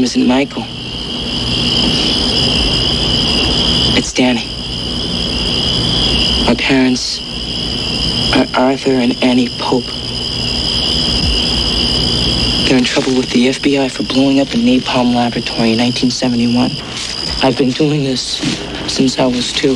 isn't Michael. It's Danny. My parents are Arthur and Annie Pope. They're in trouble with the FBI for blowing up a napalm laboratory in 1971. I've been doing this since I was 2.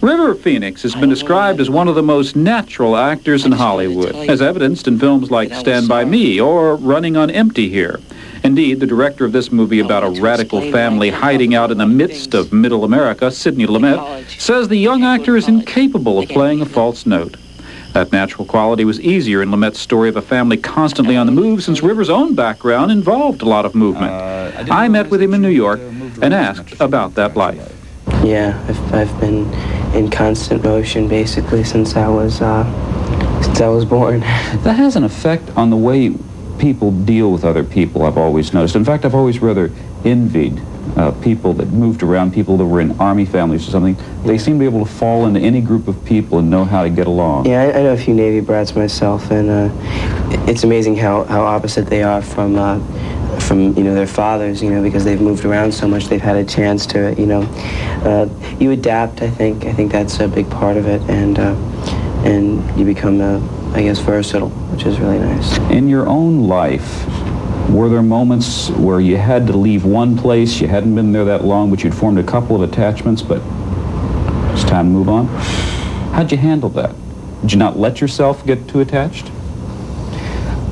River Pheoenix has been described as one of the most natural actors in Hollywood, as evidenced in films like Stand By Me or Running on Empty here. Indeed, the director of this movie about a radical family hiding out in the midst of middle America, Sidney Lumet, says the young actor is incapable of playing a false note. That natural quality was easier in Lumet's story of a family constantly on the move, since River's own background involved a lot of movement. I met with him in New York and asked about that life. Yeah, I've been in constant motion basically since I was born. That has an effect on the way people deal with other people, I've always noticed. In fact, I've always rather envied people that moved around, people that were in army families or something. They seem to be able to fall into any group of people and know how to get along. Yeah, I know a few Navy brats myself, and it's amazing how opposite they are from their fathers, because they've moved around so much. They've had a chance to, you adapt. I think that's a big part of it, and you become, I guess, versatile, which is really nice. In your own life, were there moments where you had to leave one place, you hadn't been there that long, but you'd formed a couple of attachments, but it's time to move on? How'd you handle that? Did you not let yourself get too attached?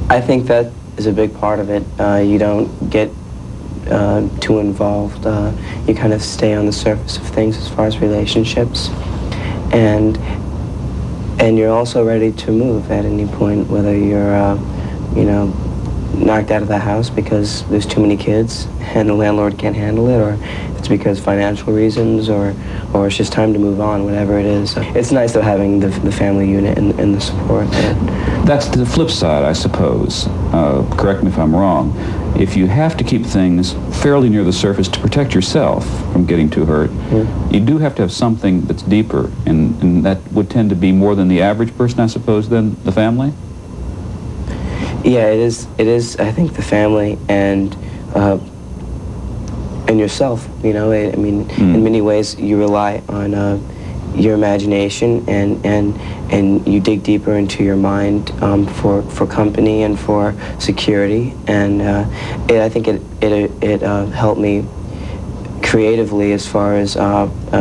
I think that is a big part of it. You don't get too involved. You kind of stay on the surface of things as far as relationships, and you're also ready to move at any point, whether you're knocked out of the house because there's too many kids and the landlord can't handle it, or it's because financial reasons, or it's just time to move on, whatever it is. It's nice though having the family unit and the support. That's the flip side, I suppose. Correct me if I'm wrong. If you have to keep things fairly near the surface to protect yourself from getting too hurt, you do have to have something that's deeper, and that would tend to be more than the average person, I suppose, than the family? Yeah, it is. I think the family and yourself. In many ways, you rely on your imagination, and you dig deeper into your mind for company and for security. And I think it helped me creatively as far as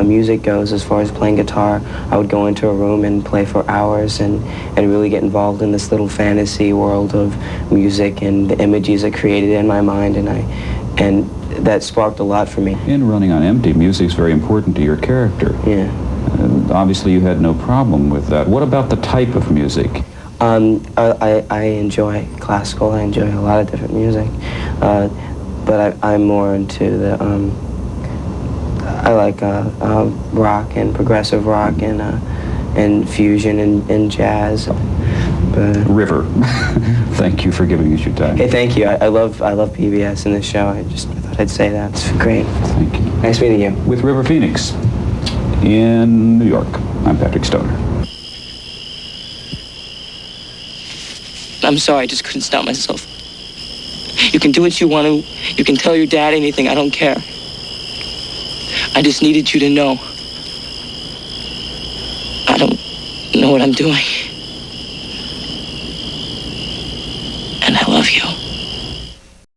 music goes. As far as playing guitar, I would go into a room and play for hours and really get involved in this little fantasy world of music and the images I created in my mind, and that sparked a lot for me. In Running on Empty, music's very important to your character. Yeah. Obviously you had no problem with that. What about the type of music? I enjoy classical. I enjoy a lot of different music, but I'm more into the I like rock and progressive rock and fusion and jazz. But, River, thank you for giving us your time. Hey, thank you. I love PBS and this show. I thought I'd say that. It's great. Thank you. Nice meeting you. With River Pheoenix in New York, I'm Patrick Stoner. I'm sorry, I just couldn't stop myself. You can do what you want to. You can tell your dad anything. I don't care. I just needed you to know. I don't know what I'm doing.